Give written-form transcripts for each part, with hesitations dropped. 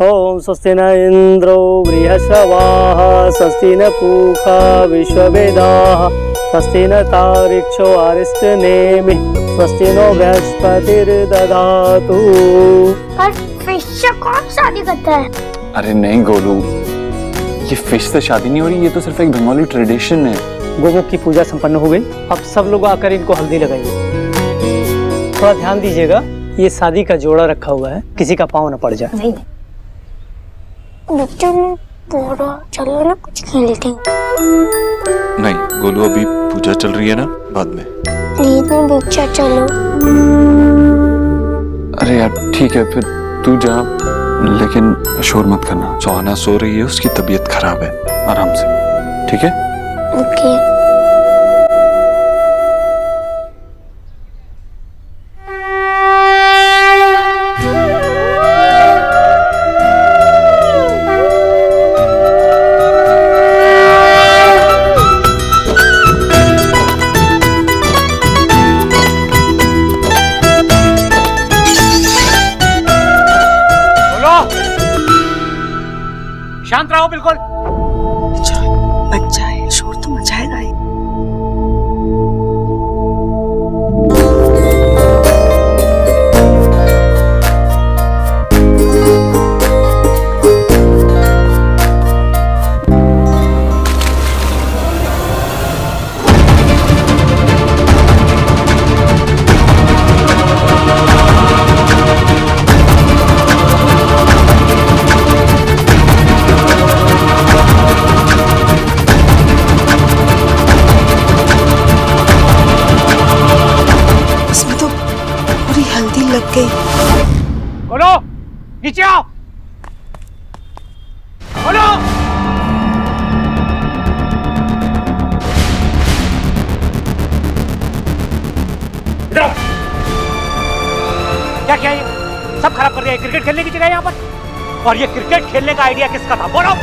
ओम स्वस्ति न इंद्रो बृहस्पतिः स्वस्ति न पूषा विश्ववेदाः स्वस्ति न तारिक्षो अरिष्टनेमिः स्वस्ति नो बृहस्पतिर्दधातु। पर फिश से कौन शादी करता है? अरे नहीं गोलू, ये फिश से शादी नहीं हो रही, ये तो सिर्फ एक बंगाली ट्रेडिशन है। गोमुख की पूजा संपन्न हो गई, अब सब लोग आकर इनको हल्दी लगाइए। थोड़ा ध्यान दीजिएगा, ये शादी का जोड़ा रखा हुआ है, किसी का पाँव न पड़ जाए। नहीं बच्चों पूरा चलो ना कुछ खेलते हैं। नहीं गोलू, अभी पूजा चल रही है ना, बाद में। प्लीज ना बच्चा चलो। अरे यार ठीक है, फिर तू जा, लेकिन शोर मत करना। सुहाना सो रही है, उसकी तबीयत खराब है, आराम से, ठीक है? ओके। शांत रहो बिल्कुल। बच्चा है, शोर तो मचाएगा ही। लग गई। बोलो, नीचे आओ। बोलो। इधर आओ। क्या किया ये? सब खराब कर दिया। क्रिकेट खेलने की जगह यहाँ पर, और ये क्रिकेट खेलने का आइडिया किसका था? बोलो।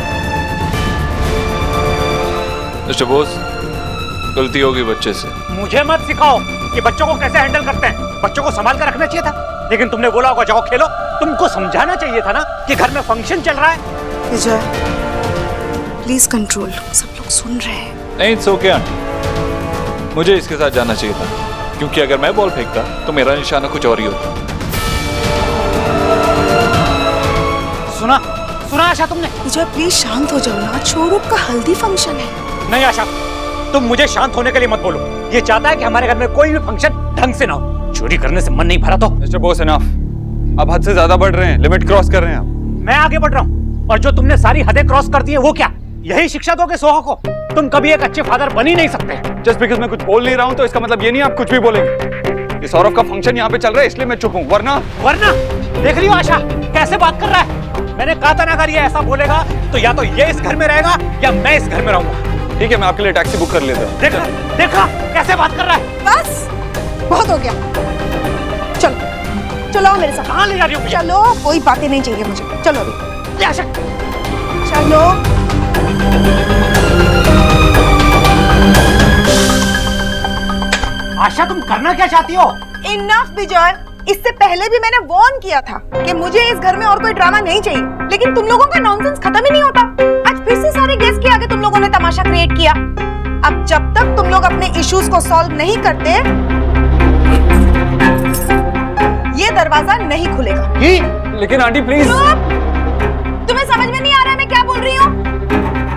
मिस्टर बोस, गलती होगी बच्चे से। मुझे मत सिखाओ कि बच्चों को कैसे हैंडल करते हैं। बच्चों को संभाल कर रखना चाहिए था, लेकिन तुमने बोला होगा जाओ खेलो। तुमको समझाना चाहिए था ना कि घर में फंक्शन चल रहा है। विजय, प्लीज कंट्रोल, सब लोग सुन रहे हैं। नहीं, इट्स ओके आंटी, मुझे इसके साथ जाना चाहिए था, क्योंकि अगर मैं बॉल फेंकता तो मेरा निशाना कुछ और ही होता। सुना आशा तुमने? विजय प्लीज शांत हो जाओ ना, शोरूम का हल्दी फंक्शन है। नहीं आशा, तुम मुझे शांत होने के लिए मत बोलो। ये चाहता है कि हमारे घर में कोई भी फंक्शन ढंग से ना हो। चोरी करने से मन नहीं भरा तो। मिस्टर बोस इनफ, आप हद से ज्यादा बढ़ रहे हैं, लिमिट क्रॉस कर रहे हैं आप। मैं आगे बढ़ रहा हूँ, और जो तुमने सारी हदें क्रॉस कर दी है वो क्या? यही शिक्षा दोगे सोहा को? तुम कभी एक अच्छे फादर बन ही नहीं सकते। जस्ट बिकॉज़ मैं कुछ बोल नहीं रहा हूँ तो इसका मतलब ये नहीं आप कुछ भी बोलेंगे। ये सौरभ का फंक्शन यहाँ पे चल रहा है, इसलिए मैं चुप हूँ, वरना देख रही हो आशा कैसे बात कर रहा है? मैंने कहा था ना, अगर ये ऐसा बोलेगा तो या तो ये इस घर में रहेगा या मैं इस घर में रहूंगा। ठीक है, मैं आपके लिए टैक्सी बुक कर लेता हूँ। देखा कैसे बात कर रहा है? बस बहुत हो गया, चलो चलो मेरे साथ। कहाँ ले जा रही हो? चलो, कोई बातें नहीं चाहिए मुझे, चलो अभी। आशा चलो। आशा तुम करना क्या चाहती हो? इनफ विजय, इससे पहले भी मैंने वार्न किया था कि मुझे इस घर में और कोई ड्रामा नहीं चाहिए, लेकिन तुम लोगों का नॉनसेंस खत्म ही नहीं होता। आज फिर से सारे गेस्ट के आगे तुम लोगों ने तमाशा क्रिएट किया। अब जब तक तुम लोग अपने इश्यूज को सॉल्व नहीं करते, ये दरवाजा नहीं खुलेगा। लेकिन आंटी प्लीज। तुम्हें समझ में नहीं आ रहा है मैं क्या बोल रही हूँ?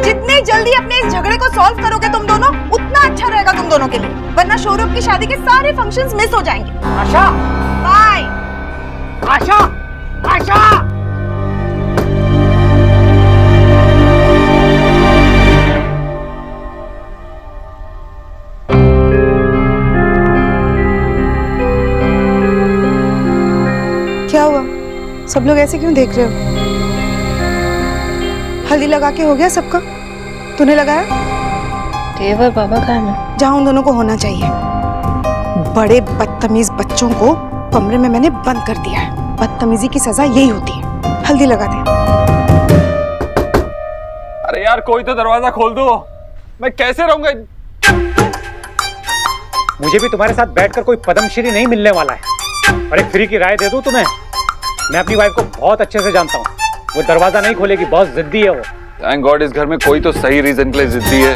जितने जल्दी अपने इस झगड़े को सॉल्व करोगे तुम दोनों, उतना अच्छा रहेगा तुम दोनों के लिए, वरना शोरूम की शादी के सारे फंक्शंस मिस हो जाएंगे। आशा, बाय। आशा, आशा। क्या हुआ? सब लोग ऐसे क्यों देख रहे हो? हल्दी लगा के हो गया सबका? तूने लगाया? देवर बाबा का है ना? जहाँ उन दोनों को होना चाहिए। बड़े बदतमीज बच्चों को कमरे में मैंने बंद कर दिया है। बदतमीजी की सजा यही होती है। हल्दी लगा दे। अरे यार कोई तो दरवाजा खोल दो, मैं कैसे रहूंगा? मुझे भी तुम्हारे साथ बैठकर कोई पद्मश्री नहीं मिलने वाला है, और एक फ्री की राय दे दूं तुम्हें। मैं अपनी वाइफ को बहुत अच्छे से जानता हूँ। वो दरवाजा नहीं खोलेगी, बहुत जिद्दी है वो। थैंक गॉड इस घर में कोई तो सही रीजन के लिए जिद्दी है।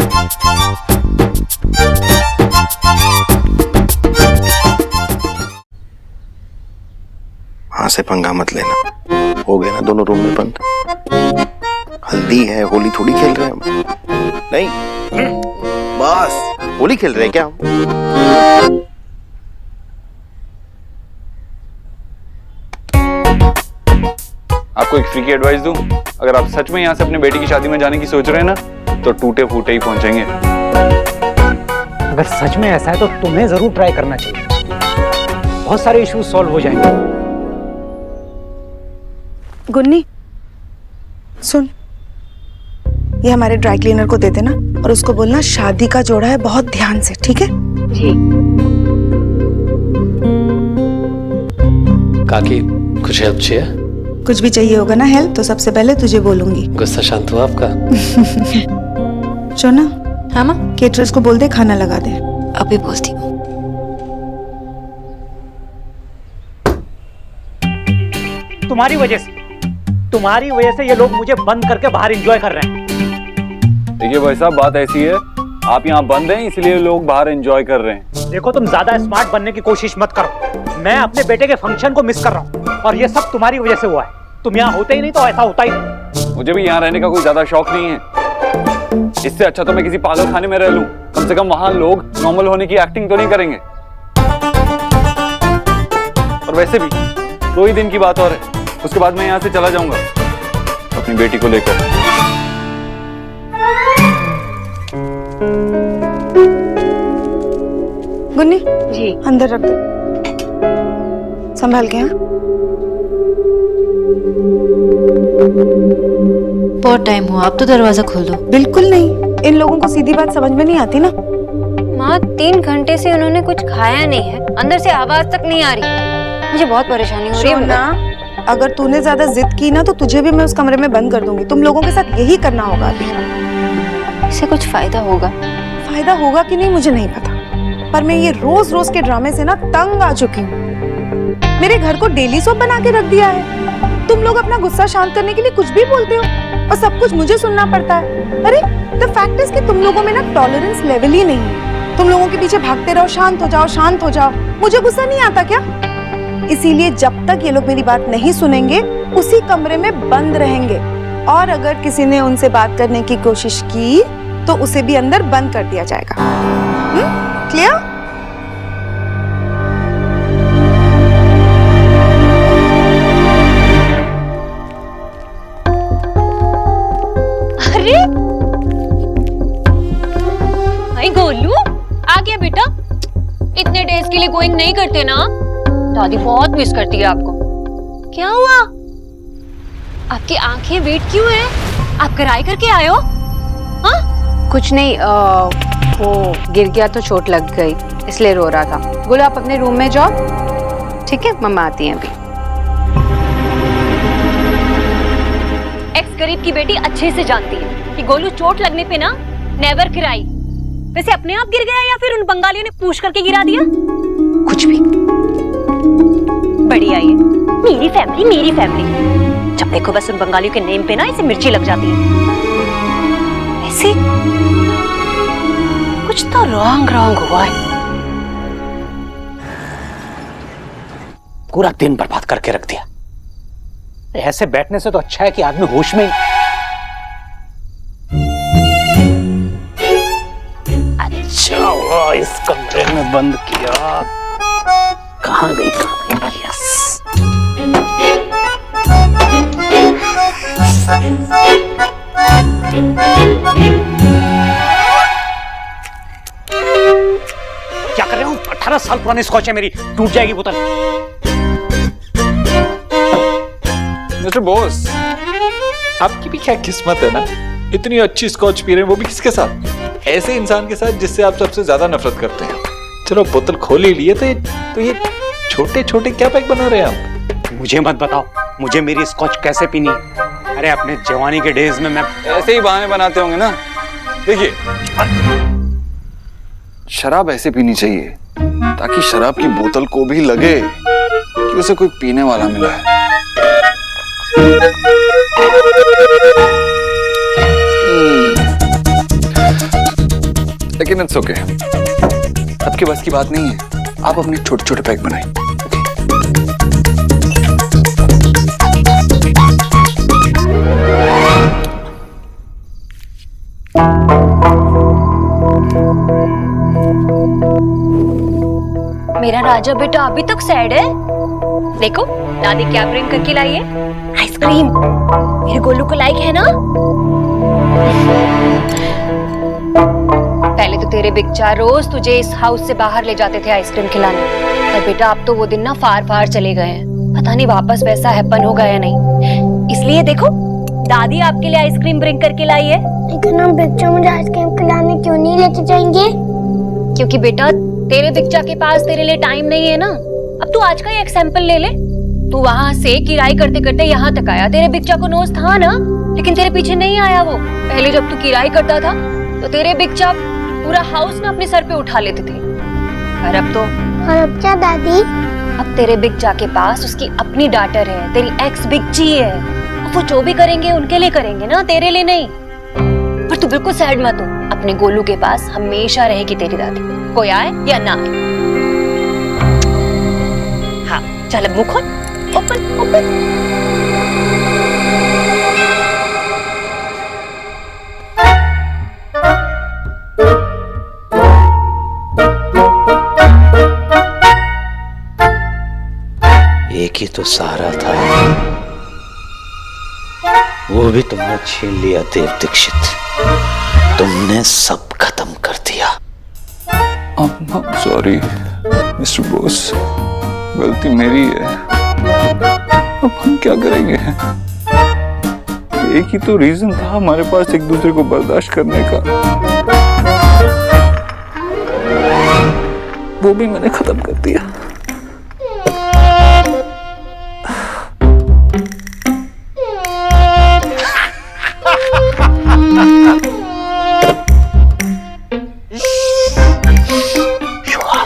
वहां से पंगा मत लेना, हो गए ना दोनों रूम में बंद। हल्दी है, होली थोड़ी खेल रहे हैं हम। नहीं, बस होली खेल रहे हैं क्या हम? आपको एक फ्री की एडवाइस दूं, अगर आप सच में यहाँ से अपने बेटी की शादी में जाने की सोच रहे हैं ना, तो टूटे फूटे ही पहुंचेंगे। अगर सच में ऐसा है तो तुम्हें जरूर ट्राई करना चाहिए, बहुत सारे इश्यूज सॉल्व हो जाएंगे। गुन्नी सुन, ये हमारे ड्राई क्लीनर को दे देना और उसको बोलना शादी का जोड़ा है, बहुत ध्यान से, ठीक है? जी। काकी कुछ हेल्प चाहिए? कुछ भी चाहिए होगा ना हेल्प तो सबसे पहले तुझे बोलूंगी। गुस्सा शांत हुआ आपका? सोना, हाँ माँ, केटरर्स को बोल दे खाना लगा दे। अभी बोलती हूँ। तुम्हारी वजह से ये लोग मुझे बंद करके बाहर एंजॉय कर रहे हैं। देखिए भाई साहब, बात ऐसी है, आप यहाँ बंद हैं इसलिए लोग बाहर एंजॉय कर रहे हैं। देखो तुम ज्यादा स्मार्ट बनने की कोशिश मत करो, मैं अपने बेटे के फंक्शन को मिस कर रहा हूँ और ये सब तुम्हारी वजह से हुआ है। तुम यहाँ होते ही नहीं तो ऐसा होता ही नहीं। मुझे भी यहाँ रहने का कोई ज्यादा शौक नहीं है, इससे अच्छा तो मैं किसी पागल खाने में रह लूं। कम से कम वहां लोग नॉर्मल होने की एक्टिंग तो नहीं करेंगे। और वैसे भी 2 ही दिन की बात और है, उसके बाद मैं यहाँ से चला जाऊंगा अपनी बेटी को लेकर। गुन्नी जी। अंदर रख दे, संभाल के। हाँ, बहुत टाइम हुआ, अब तो दरवाजा खोल दो। बिल्कुल नहीं, इन लोगों को सीधी बात समझ में नहीं आती ना। माँ 3 घंटे से उन्होंने कुछ खाया नहीं है, अंदर से आवाज तक नहीं आ रही, मुझे बहुत परेशानी हो रही है। सोना, अगर तूने ज्यादा जिद की ना तो तुझे भी मैं उस कमरे में बंद कर दूंगी। तुम लोगों के साथ यही करना होगा अभी। इससे कुछ फायदा होगा? फायदा होगा कि नहीं मुझे नहीं पता, पर मैं ये रोज रोज के ड्रामे से ना तंग आ चुकी हूँ। मेरे घर को डेली सोप बना के रख दिया है। तुम लोग अपना गुस्सा शांत करने के लिए कुछ भी बोलते हो और सब कुछ मुझे सुनना पड़ता है। अरे द फैक्ट इज कि तुम लोगों में ना टॉलरेंस लेवल ही नहीं है। तुम लोगों के पीछे भागते रहो, शांत हो जाओ, शांत हो जाओ। मुझे गुस्सा नहीं आता क्या? इसीलिए जब तक ये लोग मेरी बात नहीं सुनेंगे उसी कमरे में बंद रहेंगे, और अगर किसी ने उनसे बात करने की कोशिश की तो उसे भी अंदर बंद कर दिया जाएगा। क्लियर? अरे भाई गोलू आ गया बेटा, इतने डेज के लिए गोइंग नहीं करते ना, दादी बहुत मिस करती है आपको। क्या हुआ? आपकी आंखें वेट क्यों है? आप कराई करके आए हो? हाँ? कुछ नहीं, वो गिर गया तो चोट लग गई इसलिए रो रहा था। बोलो आप अपने रूम में जाओ, ठीक है? मम्मा आती हैं अभी। एक्स गरीब की बेटी अच्छे से जानती है कि गोलू चोट लगने पे ना नेवर क्राई। वैसे अपने आप गिर गया या फिर उन बंगालियों ने पुश करके गिरा दिया? कुछ भी। बढ़िया, ये मेरी फैमिली। जब देखो बस उन बंगालियों के नेम पे ना इसे मिर्ची लग जाती है। ऐसे कुछ तो रॉन्ग हुआ है। पूरा दिन बर्बाद करके रख दिया। ऐसे बैठने से तो अच्छा है कि आदमी होश में अच्छा हुआ इस कमरे में बंद किया। कहाँ गई? यस, क्या कर रहे हो? 18 साल पुरानी स्कॉच है मेरी, टूट जाएगी बोतल। मिस्टर बॉस, आपकी भी क्या किस्मत है ना, इतनी अच्छी स्कॉच पी रहे हैं, वो भी किसके साथ? ऐसे इंसान के साथ जिससे आप सबसे ज्यादा नफरत करते हैं। चलो बोतल खोल ही लिए तो ये छोटे छोटे क्या पैक बना रहे हैं आप? मुझे मत बताओ मुझे मेरी स्कॉच कैसे पीनी है। अरे अपने जवानी के डेज में मैं ऐसे ही बहाने बनाते होंगे ना। देखिए, शराब ऐसे पीनी चाहिए ताकि शराब की बोतल को भी लगे कि उसे कोई पीने वाला मिला है। लेकिन इट्स ओके, आपके बस की बात नहीं है। आप अपने छोटे छोटे पैक बनाएं। मेरा राजा बेटा अभी तक सैड है। देखो दादी क्या ब्रिंग करके लाई है, आइसक्रीम। मेरे गोलू को लाइक है ना। पहले तो तेरे बिच्चा रोज तुझे इस हाउस से बाहर ले जाते थे आइसक्रीम खिलाने, पर बेटा अब तो वो दिन ना फार फार चले गए हैं। पता नहीं वापस वैसा हैपन होगा या नहीं। इसलिए देखो दादी आपके लिए आइसक्रीम ब्रिंग करके लाई है। लेकिन हम बिच्चू मुझे आइसक्रीम खिलाने क्यों नहीं लेके जाएंगे? क्योंकि बेटा तेरे बिच्चा के पास तेरे लिए टाइम नहीं है ना। अब तू आज का ही एग्जाम्पल ले ले। तू वहाँ से किराई करते करते यहाँ तक आया, तेरे बिच्चा को नोज था ना, लेकिन तेरे पीछे नहीं आया वो। पहले जब तू किराई करता था तो तेरे बिच्चा पूरा हाउस ना अपने सर पे उठा लेते थे, और अब क्या दादी? अब तेरे बिच्चा के पास उसकी अपनी डॉटर है, तेरी एक्स बिच्ची है। अब वो जो भी करेंगे उनके लिए करेंगे ना, तेरे लिए नहीं। पर तू बिल्कुल सैड मत हो, अपने गोलू के पास हमेशा रहेगी तेरी दादी, कोई आए या ना आए। हाँ चल अब मुंह खोल, ओपन ओपन। एक ही तो सहारा था, वो भी तुमने छीन लिया देव दीक्षित। तुमने सब खत्म कर दिया। सॉरी मिस्टर बोस, गलती मेरी है। अब हम क्या करेंगे? एक ही तो रीजन था हमारे पास एक दूसरे को बर्दाश्त करने का, वो भी मैंने खत्म कर दिया।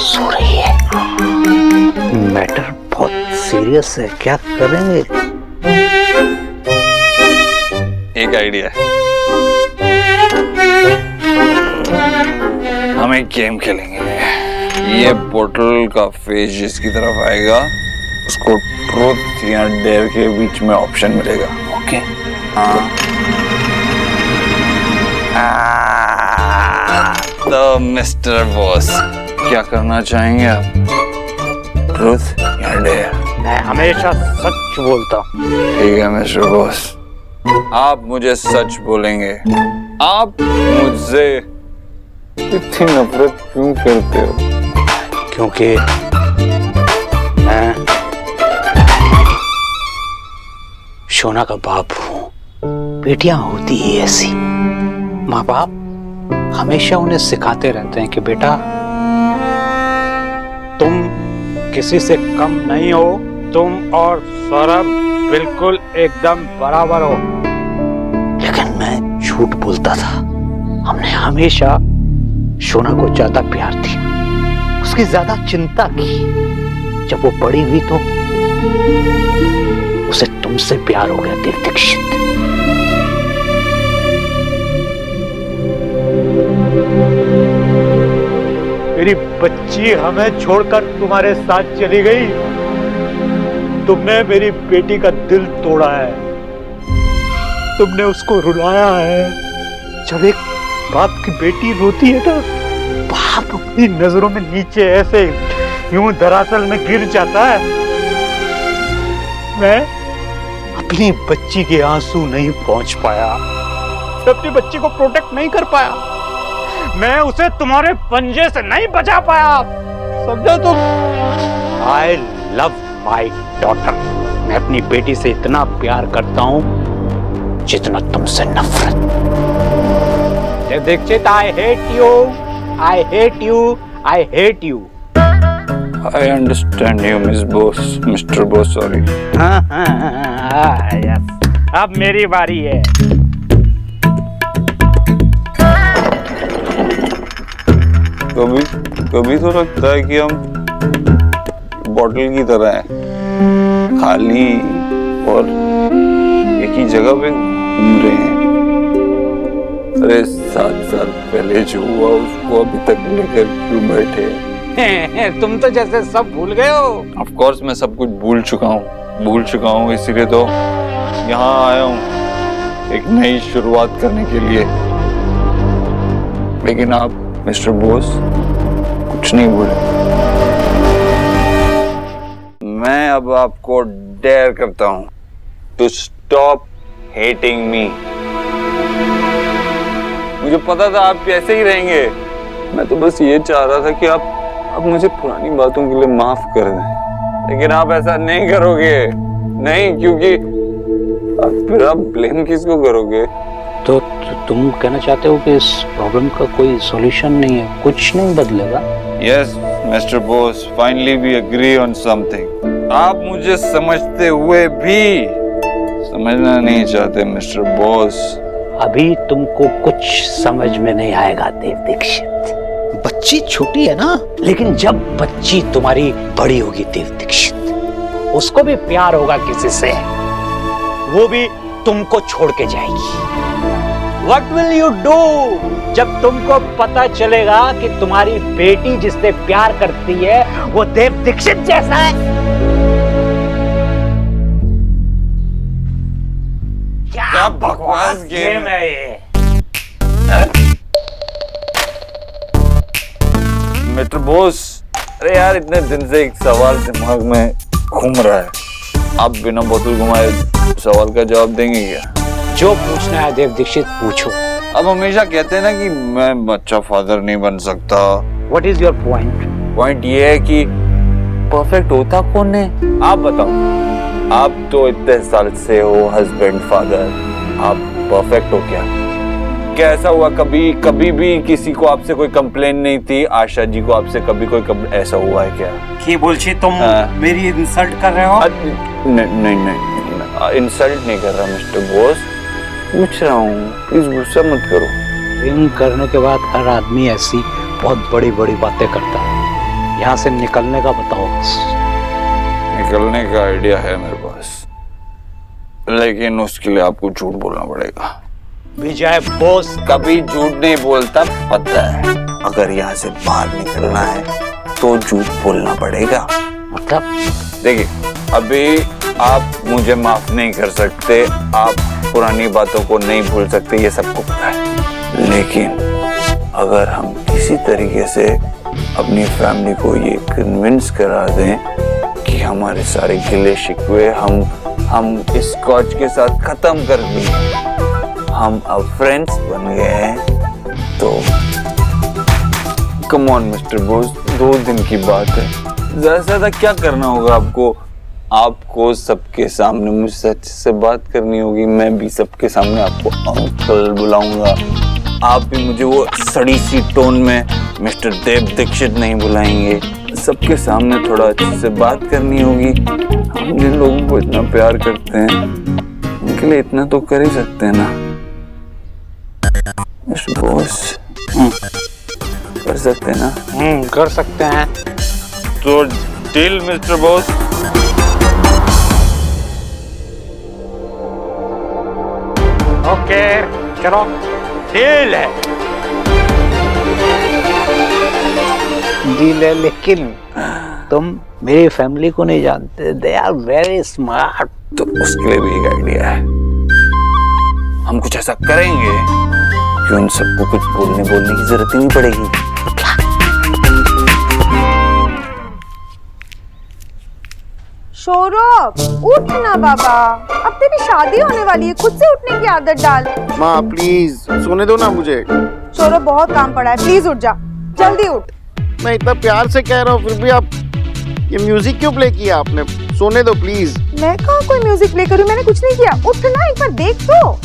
सो रही है, मैटर बहुत सीरियस है, क्या करेंगे? एक आइडिया है, हम एक गेम खेलेंगे। ये बोतल का फेस जिसकी तरफ आएगा उसको ट्रूथ या डेयर के बीच में ऑप्शन मिलेगा। ओके? हाँ। तो मिस्टर बॉस क्या करना चाहेंगे आप, ट्रूथ या डेयर? मैं हमेशा सच बोलता हूँ। ठीक है मिस्टर बॉस, आप मुझे सच बोलेंगे। आप मुझसे इतनी नफरत क्यों करते हो? क्योंकि मैं शोना का बाप हूँ। बेटियां होती ही ऐसी, माँ बाप हमेशा उन्हें सिखाते रहते हैं कि बेटा तुम किसी से कम नहीं हो, तुम और सौरभ बिल्कुल एकदम बराबर हो। लेकिन मैं झूठ बोलता था। हमने हमेशा शोना को ज्यादा प्यार दिया, उसकी ज्यादा चिंता की। जब वो बड़ी हुई तो उसे तुमसे प्यार हो गया देव दीक्षित। मेरी बच्ची हमें छोड़कर तुम्हारे साथ चली गई। तुमने मेरी बेटी का दिल तोड़ा है, तुमने उसको रुलाया है। जब एक बाप की बेटी रोती है तो बाप अपनी नजरों में नीचे ऐसे यूं धरातल में गिर जाता है। मैं अपनी बच्ची के आंसू नहीं पहुंच पाया, मैं अपनी बच्ची को प्रोटेक्ट नहीं कर पाया, मैं उसे तुम्हारे पंजे से नहीं बचा पाया, समझा तुम? I love my daughter. मैं अपनी बेटी से इतना प्यार करता हूं जितना तुमसे नफरत। Dixit, I hate you, I hate you, I hate you. I understand you, Miss Boss, Mr. Boss, sorry. Yes, अब मेरी बारी है। कभी तो लगता है कि हम बॉटल की तरह हैं, खाली और एक ही जगह पे घूम रहे हैं। अरे 7 साल पहले जो हुआ उसको अभी तक लेकर क्यों बैठे? तुम तो जैसे सब भूल गए हो। ऑफ कोर्स मैं सब कुछ भूल चुका हूँ, इसीलिए तो यहाँ आया हूँ एक नई शुरुआत करने के लिए। लेकिन आप मिस्टर बोस कुछ नहीं भूले। मैं अब आपको डेयर करता हूँ टू स्टॉप हेटिंग मी। मुझे पता था आप कैसे ही रहेंगे। मैं तो बस ये चाह रहा था कि आप मुझे पुरानी बातों के लिए माफ कर दें, लेकिन आप ऐसा नहीं करोगे। नहीं, क्योंकि फिर आप ब्लेम किसको करोगे? तो तुम कहना चाहते हो कि इस प्रॉब्लम का कोई सॉल्यूशन नहीं है, कुछ नहीं बदलेगा? Yes mister boss, finally we agree on something. आप मुझे समझते हुए भी समझना नहीं चाहते मिस्टर बोस। अभी तुमको कुछ समझ में नहीं आएगा देव दीक्षित। बच्ची छोटी है ना, लेकिन जब बच्ची तुम्हारी बड़ी होगी देव दीक्षित, उसको भी प्यार होगा किसी से, वो भी तुमको छोड़ के जाएगी। What will you do जब तुमको पता चलेगा कि तुम्हारी बेटी जिससे प्यार करती है वो देव दीक्षित जैसा है? क्या बकवास गेम है ये? मिस्टर बोस, अरे यार इतने दिन से एक सवाल दिमाग में घूम रहा है, आप बिना बोतल घुमाए सवाल का जवाब देंगे क्या? जो पूछना है देव दीक्षित पूछो। अब हमेशा कहते हैं ना कि मैं अच्छा फादर नहीं बन सकता। What is your point? Point ये है कि परफेक्ट होता कौन है? आप बताओ। आप तो इतने साल से हो हस्बैंड फादर, आप परफेक्ट हो क्या? क्या ऐसा हुआ कभी भी किसी को आपसे कोई कंप्लेन नहीं थी? आशा जी को आपसे कभी कोई ऐसा हुआ है क्या? की बोलछी तुम मेरी इंसल्ट कर रहे हो? नहीं, इंसल्ट नहीं कर रहा मिस्टर बोस, पूछ रहा हूँ, प्लीज गुस्सा मत करो। ड्रिंक करने के बाद हर आदमी ऐसी बहुत बड़ी बड़ी बातें करता है। यहाँ से निकलने का बताओ। निकलने का आइडिया है मेरे पास, लेकिन उसके लिए आपको झूठ बोलना पड़ेगा। विजय बोस कभी झूठ नहीं बोलता, पता है। अगर यहाँ से बाहर निकलना है तो झूठ बोलना पड़ेगा। मतलब देखिए, अभी आप मुझे माफ नहीं कर सकते, आप पुरानी बातों को नहीं भूल सकते, ये सबको पता है। लेकिन अगर हम किसी तरीके से अपनी फैमिली को ये कन्विंस करा दें कि हमारे सारे गिले शिकवे हम इस स्कॉच के साथ खत्म कर दिए, हम अब फ्रेंड्स बन गए हैं, तो कम ऑन मिस्टर बोस, 2 दिन की बात है, ज्यादा से ज्यादा क्या करना होगा आपको? आपको सबके सामने मुझसे अच्छे से बात करनी होगी। मैं भी सबके सामने आपको अंकल बुलाऊंगा, आप भी मुझे वो सड़ी सी टोन में मिस्टर देव दीक्षित नहीं बुलाएंगे। सबके सामने थोड़ा अच्छे से बात करनी होगी। हम जिन लोगों को इतना प्यार करते हैं उनके लिए इतना तो कर ही सकते हैं ना मिस्टर बॉस? कर सकते हैं ना? कर सकते हैं। तो डील मिस्टर बॉस। ओके चलो, डील है। डील है, लेकिन तुम मेरी फैमिली को नहीं जानते। They are very smart. तो उसके लिए भी एक आइडिया है। हम कुछ ऐसा करेंगे कि उन सबको कुछ बोलने की जरूरत ही नहीं पड़ेगी। सौरभ उठ ना बाबा, अब तेरी शादी होने वाली है, खुद से उठने की आदत डाल। माँ प्लीज सोने दो ना मुझे। सौरभ बहुत काम पड़ा है, प्लीज उठ जा, जल्दी उठ। मैं इतना प्यार से कह रहा हूँ फिर भी आप ये म्यूजिक क्यों प्ले किया आपने? सोने दो प्लीज। मैं कहाँ कोई म्यूजिक प्ले करूँ, मैंने कुछ नहीं किया। उठ ना, एक बार देख तो।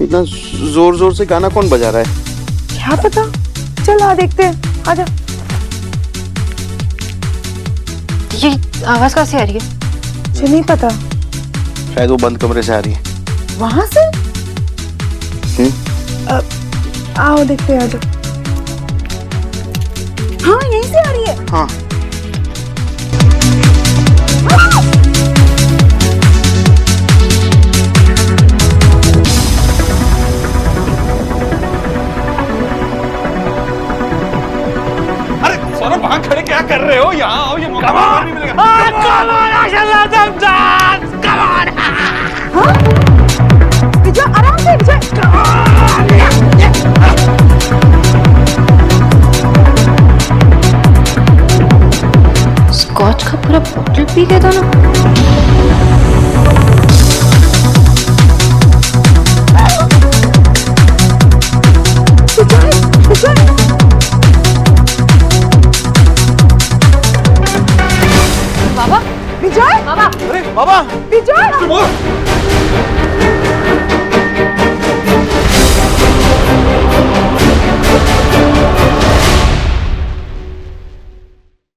इतना जोर जोर से गाना कौन बजा रहा है? क्या पता, चल आ देखते हैं, आजा। ये आवाज कहाँ से आ रही है? मुझे नहीं पता, शायद वो बंद कमरे से आ रही है। वहां से? आओ देखते हैं, आजा। हाँ यहीं से आ रही है। हाँ यहाँ आओ, ये मौका बार नहीं मिलेगा। विजय आराम से विजय। स्कॉच का पूरा बॉटल पी लेता ना। बाबा विजय अरे बाबा विजय चुप हो।